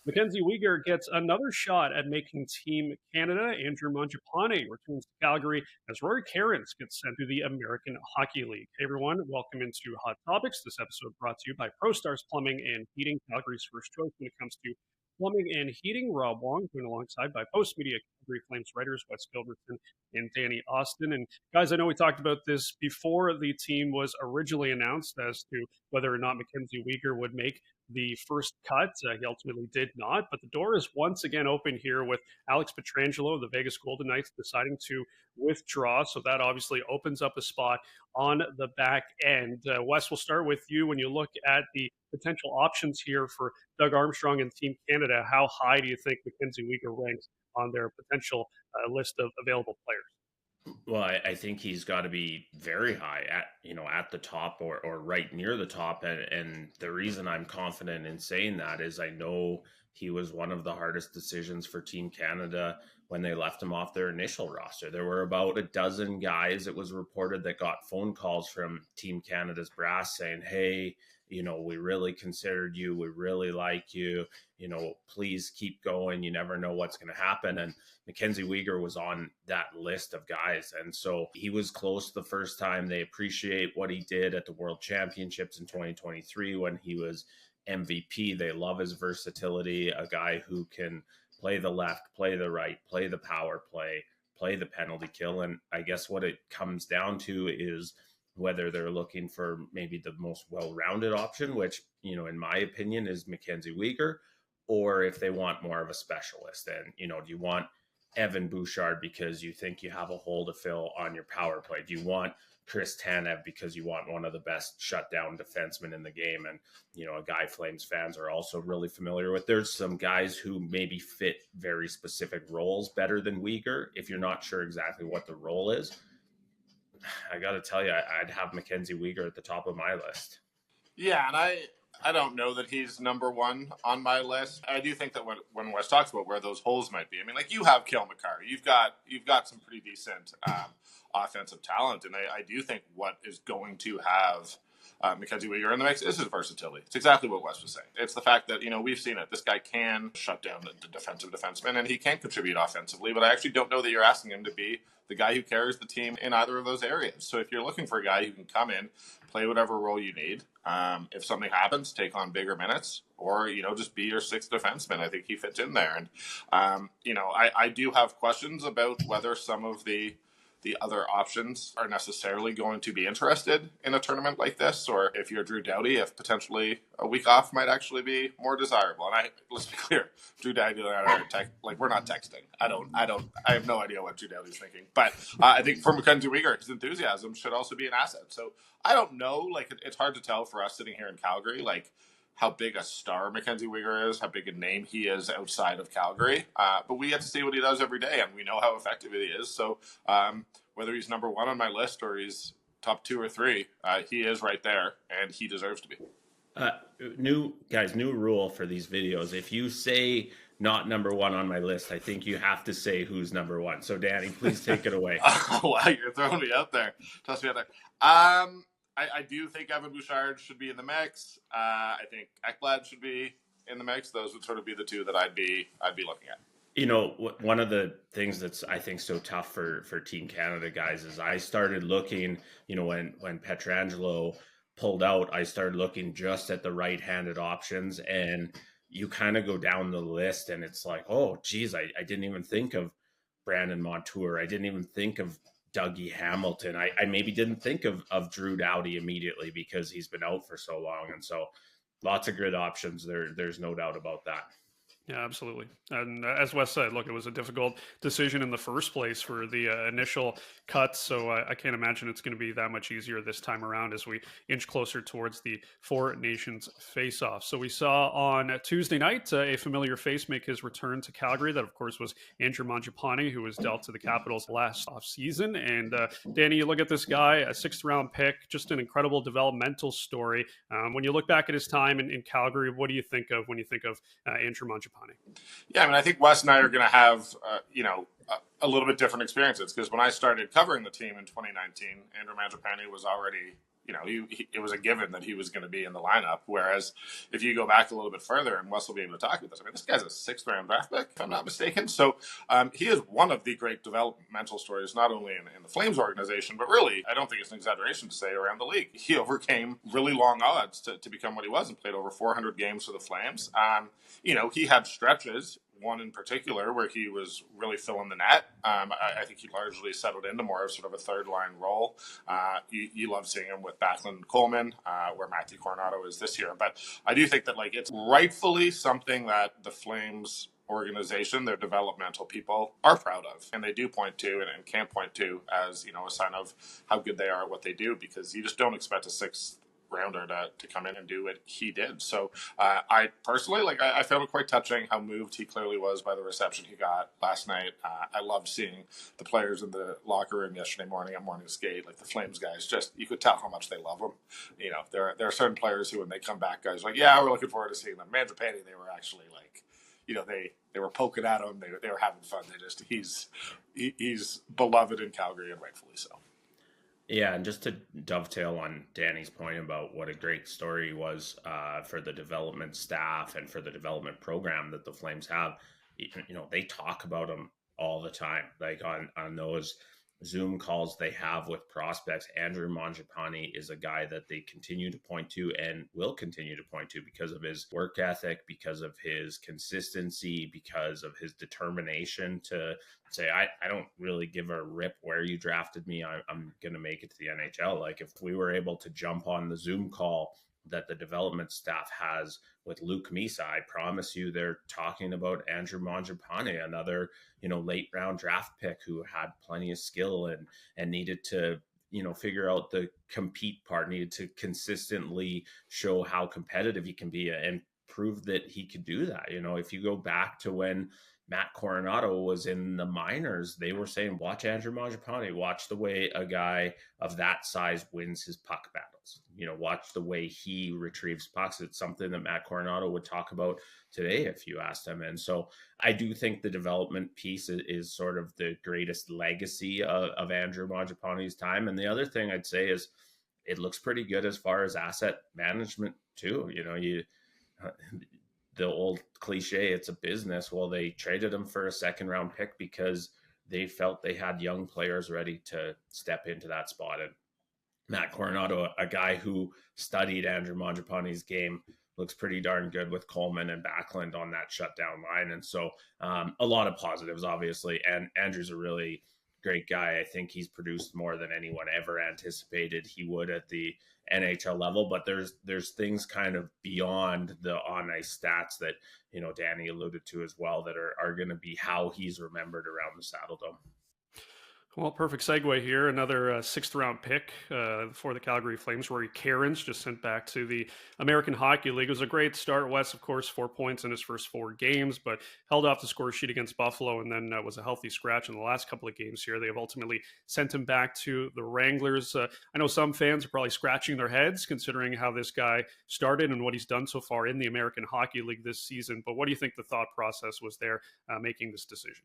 Mackenzie Weegar gets another shot at making Team Canada. Andrew Mangiapane returns to Calgary as Rory Kerins gets sent to the American Hockey League. Hey everyone, welcome into Hot Topics. This episode brought to you by ProStars Plumbing and Heating, Calgary's first choice when it comes to plumbing and heating. Rob Wong, joined alongside by Postmedia Calgary Flames writers Wes Gilbertson and Danny Austin. And guys, I know we talked about this before the team was originally announced as to whether or not Mackenzie Weegar would make the first cut. He ultimately did not, but the door is once again open here with Alex Pietrangelo of the Vegas Golden Knights deciding to withdraw. So that obviously opens up a spot on the back end. Wes, we'll start with you. When you look at the potential options here for Doug Armstrong and Team Canada, how high do you think Mackenzie Weegar ranks on their potential list of available players? Well, I think he's got to be very high at the top or right near the top. And the reason I'm confident in saying that is I know he was one of the hardest decisions for Team Canada when they left him off their initial roster. There were about a dozen guys, it was reported, that got phone calls from Team Canada's brass saying, hey, we really considered you. We really like you. Please keep going. You never know what's going to happen. And Mackenzie Weegar was on that list of guys. And so he was close the first time. They appreciate what he did at the World Championships in 2023 when he was MVP. They love his versatility, a guy who can play the left, play the right, play the power play the penalty kill. And I guess what it comes down to is whether they're looking for maybe the most well-rounded option, which, in my opinion is Mackenzie Weegar, or if they want more of a specialist. And, do you want Evan Bouchard because you think you have a hole to fill on your power play? Do you want Chris Tanev because you want one of the best shutdown defensemen in the game? And, a guy Flames fans are also really familiar with. There's some guys who maybe fit very specific roles better than Weegar. If you're not sure exactly what the role is, I got to tell you, I'd have Mackenzie Weegar at the top of my list. Yeah, and I don't know that he's number one on my list. I do think that when Wes talks about where those holes might be, I mean, like, you have Cale Makar, you've got some pretty decent offensive talent, and I do think what is going to have Mackenzie Weegar in the mix is his versatility. It's exactly what Wes was saying. It's the fact that, we've seen it. This guy can shut down the defensive defenseman, and he can contribute offensively, but I actually don't know that you're asking him to be the guy who carries the team in either of those areas. So if you're looking for a guy who can come in, play whatever role you need, if something happens, take on bigger minutes, or, just be your sixth defenseman, I think he fits in there. And, I do have questions about whether some of the other options are necessarily going to be interested in a tournament like this, or if you're Drew Doughty, if potentially a week off might actually be more desirable. And let's be clear, Drew Doughty and I are we're not texting. I have no idea what Drew Doughty's thinking, but I think for Mackenzie Weegar, his enthusiasm should also be an asset. So I don't know, it's hard to tell for us sitting here in Calgary, how big a star Mackenzie Weegar is, how big a name he is outside of Calgary. But we get to see what he does every day, and we know how effective he is. So whether he's number one on my list or he's top 2 or 3, he is right there, and he deserves to be. New rule for these videos. If you say not number one on my list, I think you have to say who's number one. So Danny, please take it away. Oh, wow, you're throwing me out there. Toss me out there. I do think Evan Bouchard should be in the mix. I think Ekblad should be in the mix. Those would sort of be the two that I'd be looking at. One of the things that's, I think, so tough for Team Canada guys is I started looking, when Pietrangelo pulled out, I started looking just at the right-handed options, and you kind of go down the list and it's like, oh, geez, I didn't even think of Brandon Montour. I didn't even think of Dougie Hamilton. I maybe didn't think of Drew Doughty immediately because he's been out for so long. And so lots of good options there. There's no doubt about that. Yeah, absolutely. And as Wes said, look, it was a difficult decision in the first place for the initial cuts, so I can't imagine it's going to be that much easier this time around as we inch closer towards the Four Nations face-off. So we saw on Tuesday night a familiar face make his return to Calgary. That, of course, was Andrew Mangiapane, who was dealt to the Capitals last offseason. And Danny, you look at this guy, a 6th-round pick, just an incredible developmental story. When you look back at his time in Calgary, what do you think of when you think of Andrew Mangiapane? Yeah, I mean, I think Wes and I are going to have, a little bit different experiences because when I started covering the team in 2019, Andrew Mangiapane was already it was a given that he was going to be in the lineup. Whereas if you go back a little bit further, and Wes will be able to talk about this, I mean, this guy's a 6th-round draft pick, if I'm not mistaken. So he is one of the great developmental stories, not only in the Flames organization, but really, I don't think it's an exaggeration to say, around the league. He overcame really long odds to become what he was and played over 400 games for the Flames. He had stretches, one in particular, where he was really filling the net. I think he largely settled into more of sort of a third-line role. You love seeing him with Backlund and Coleman, where Matthew Coronado is this year. But I do think that it's rightfully something that the Flames organization, their developmental people, are proud of, and they do point to and can point to as a sign of how good they are at what they do, because you just don't expect a 6th-rounder to come in and do what he did. So I personally, I found it quite touching how moved he clearly was by the reception he got last night. I loved seeing the players in the locker room yesterday morning at morning skate, the Flames guys, just, you could tell how much they love him. There are certain players who, when they come back, guys yeah, we're looking forward to seeing them. Mangiapane, they were actually they were poking at him. They were having fun. He's beloved in Calgary, and rightfully so. Yeah, and just to dovetail on Danny's point about what a great story was for the development staff and for the development program that the Flames have, they talk about him all the time. On those Zoom calls they have with prospects, Andrew Mangiapane is a guy that they continue to point to and will continue to point to because of his work ethic, because of his consistency, because of his determination to say, I don't really give a rip where you drafted me. I'm going to make it to the NHL. If we were able to jump on the Zoom call that the development staff has with Luke Misa, I promise you they're talking about Andrew Mangiapane, another, late round draft pick who had plenty of skill and needed to, figure out the compete part, needed to consistently show how competitive he can be and prove that he could do that. If you go back to when Matt Coronado was in the minors, they were saying, watch Andrew Mangiapane, watch the way a guy of that size wins his puck battles. Watch the way he retrieves pucks. It's something that Matt Coronado would talk about today if you asked him. And so I do think the development piece is sort of the greatest legacy of Andrew Mangiapane's time. And the other thing I'd say is it looks pretty good as far as asset management too. The old cliche, it's a business. Well, they traded him for a 2nd-round pick because they felt they had young players ready to step into that spot. And Matt Coronado, a guy who studied Andrew Mangiapane's game, looks pretty darn good with Coleman and Backlund on that shutdown line. And so a lot of positives, obviously. And Andrew's a really great guy. I think he's produced more than anyone ever anticipated he would at the NHL level, but there's things kind of beyond the on ice stats that Danny alluded to as well that are going to be how he's remembered around the Saddle Dome. Well, perfect segue here. Another 6th-round pick for the Calgary Flames, Rory Kerins, just sent back to the American Hockey League. It was a great start. Wes, of course, 4 points in his first 4 games, but held off the score sheet against Buffalo and then was a healthy scratch in the last couple of games here. They have ultimately sent him back to the Wranglers. I know some fans are probably scratching their heads considering how this guy started and what he's done so far in the American Hockey League this season. But what do you think the thought process was there making this decision?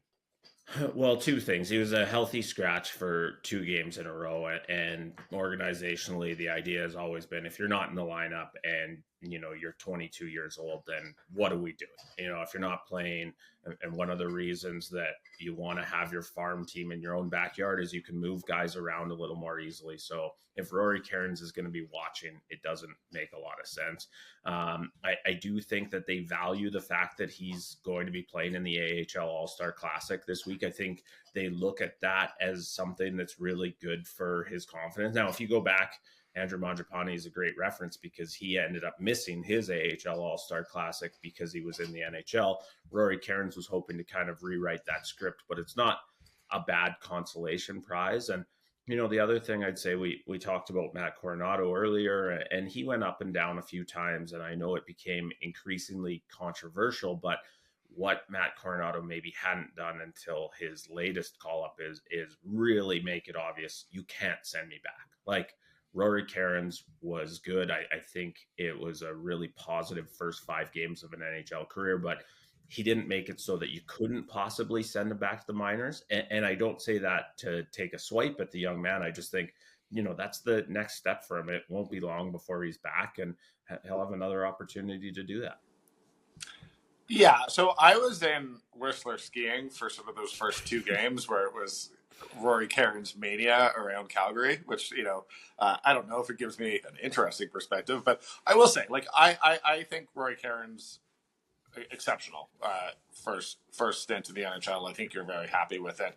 Well, 2 things. He was a healthy scratch for 2 games in a row. And organizationally, the idea has always been if you're not in the lineup and, you're 22 years old, then what are we doing? If you're not playing, and one of the reasons that you want to have your farm team in your own backyard is you can move guys around a little more easily. So if Rory Kerins is going to be watching, it doesn't make a lot of sense. I do think that they value the fact that he's going to be playing in the AHL All-Star Classic this week. I think they look at that as something that's really good for his confidence. Now, if you go back, Andrew Mangiapane is a great reference because he ended up missing his AHL All-Star Classic because he was in the NHL. Rory Kerins was hoping to kind of rewrite that script, but it's not a bad consolation prize. And, the other thing I'd say, we talked about Matt Coronado earlier, and he went up and down a few times, and I know it became increasingly controversial, but what Matt Coronado maybe hadn't done until his latest call-up is really make it obvious, you can't send me back. Rory Kerins was good. I think it was a really positive first 5 games of an NHL career, but he didn't make it so that you couldn't possibly send him back to the minors. And I don't say that to take a swipe at the young man. I just think that's the next step for him. It won't be long before he's back, and he'll have another opportunity to do that. Yeah, so I was in Whistler skiing for some of those first 2 games where it was Rory Kerins mania around Calgary, which, I don't know if it gives me an interesting perspective, but I will say, like, I think Rory Kerins exceptional first stint in the NHL. I think you're very happy with it.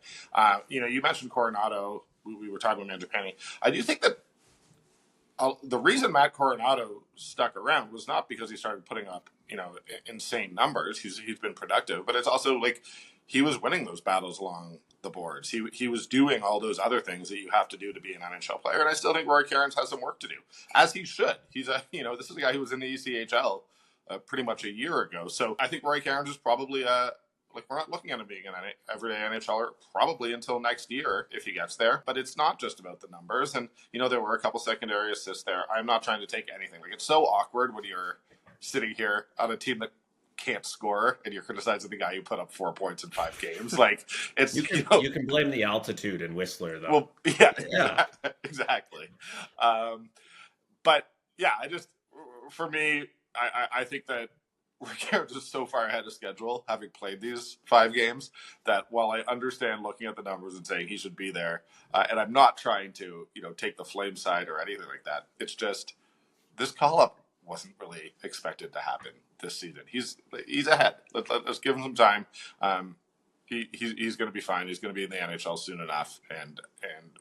You mentioned Coronado. We were talking about Mangiapane. I do think that the reason Matt Coronado stuck around was not because he started putting up, insane numbers. He's been productive, but it's also like he was winning those battles along the boards. He was doing all those other things that you have to do to be an NHL player. And I still think Rory Kerins has some work to do, as he should. He's this is a guy who was in the ECHL pretty much a year ago. So I think Rory Kerins is probably we're not looking at him being an everyday NHLer probably until next year if he gets there. But it's not just about the numbers. And, there were a couple secondary assists there. I'm not trying to take anything. Like, it's so awkward when you're sitting here on a team that can't score and you're criticizing the guy who put up 4 points in 5 games. Like, it's you can blame the altitude in Whistler, though. Well, yeah. Exactly. But yeah, for me, I think that Kerins is so far ahead of schedule, having played these 5 games, that while I understand looking at the numbers and saying he should be there, and I'm not trying to, take the Flame side or anything like that, it's just this call-up wasn't really expected to happen this season. He's ahead. Let's give him some time. He's going to be fine. He's going to be in the NHL soon enough, and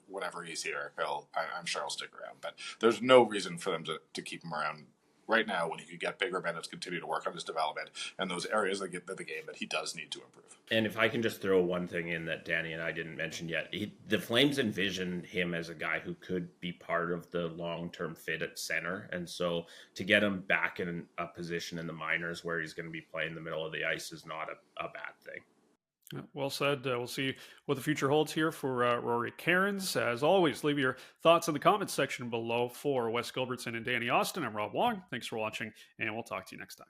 whenever he's here, I'm sure he'll stick around. But there's no reason for them to keep him around right now when he could get bigger minutes, continue to work on his development and those areas that get the game that he does need to improve. And if I can just throw one thing in that Danny and I didn't mention yet, the Flames envision him as a guy who could be part of the long-term fit at center. And so to get him back in a position in the minors where he's going to be playing the middle of the ice is not a bad thing. Well said. We'll see what the future holds here for Rory Kerins. As always, leave your thoughts in the comments section below. For Wes Gilbertson and Danny Austin, I'm Rob Wong. Thanks for watching, and we'll talk to you next time.